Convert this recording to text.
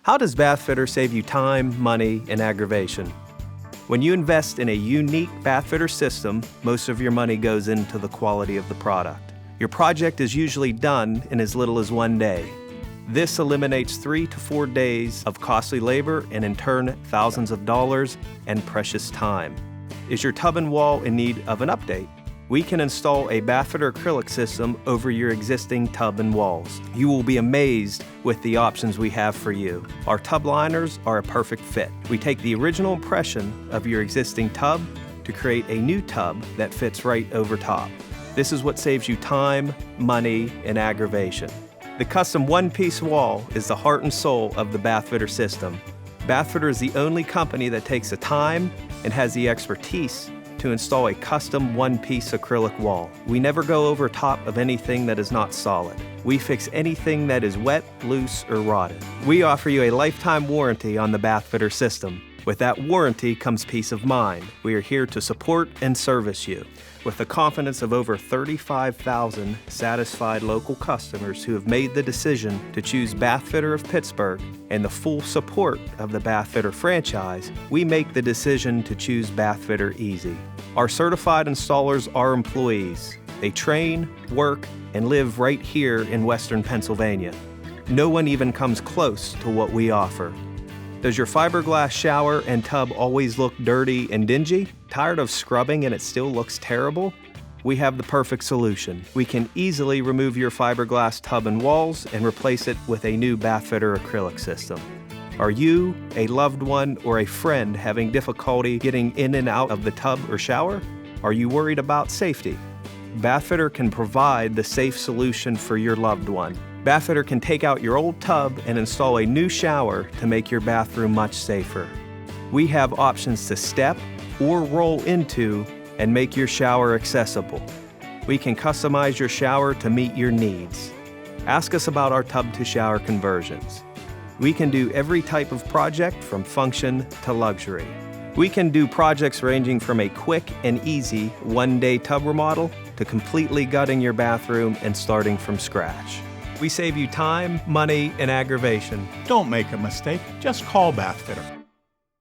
How does Bathfitter save you time, money, and aggravation? When you invest in a unique Bathfitter system, most of your money goes into the quality of the product. Your project is usually done in as little as 1 day. This eliminates 3 to 4 days of costly labor and in turn thousands of dollars and precious time. Is your tub and wall in need of an update? We can install a Bathfitter acrylic system over your existing tub and walls. You will be amazed with the options we have for you. Our tub liners are a perfect fit. We take the original impression of your existing tub to create a new tub that fits right over top. This is what saves you time, money, and aggravation. The custom one-piece wall is the heart and soul of the Bathfitter system. Bathfitter is the only company that takes the time and has the expertise to install a custom one-piece acrylic wall. We never go over top of anything that is not solid. We fix anything that is wet, loose, or rotted. We offer you a lifetime warranty on the Bathfitter system. With that warranty comes peace of mind. We are here to support and service you. With the confidence of over 35,000 satisfied local customers who have made the decision to choose Bathfitter of Pittsburgh and the full support of the Bathfitter franchise, we make the decision to choose Bathfitter easy. Our certified installers are employees. They train, work, and live right here in Western Pennsylvania. No one even comes close to what we offer. Does your fiberglass shower and tub always look dirty and dingy? Tired of scrubbing and it still looks terrible? We have the perfect solution. We can easily remove your fiberglass tub and walls and replace it with a new Bathfitter acrylic system. Are you, a loved one, or a friend having difficulty getting in and out of the tub or shower? Are you worried about safety? Bathfitter can provide the safe solution for your loved one. Bathfitter can take out your old tub and install a new shower to make your bathroom much safer. We have options to step or roll into and make your shower accessible. We can customize your shower to meet your needs. Ask us about our tub to shower conversions. We can do every type of project from function to luxury. We can do projects ranging from a quick and easy 1-day tub remodel to completely gutting your bathroom and starting from scratch. We save you time, money, and aggravation. Don't make a mistake, just call Bathfitter.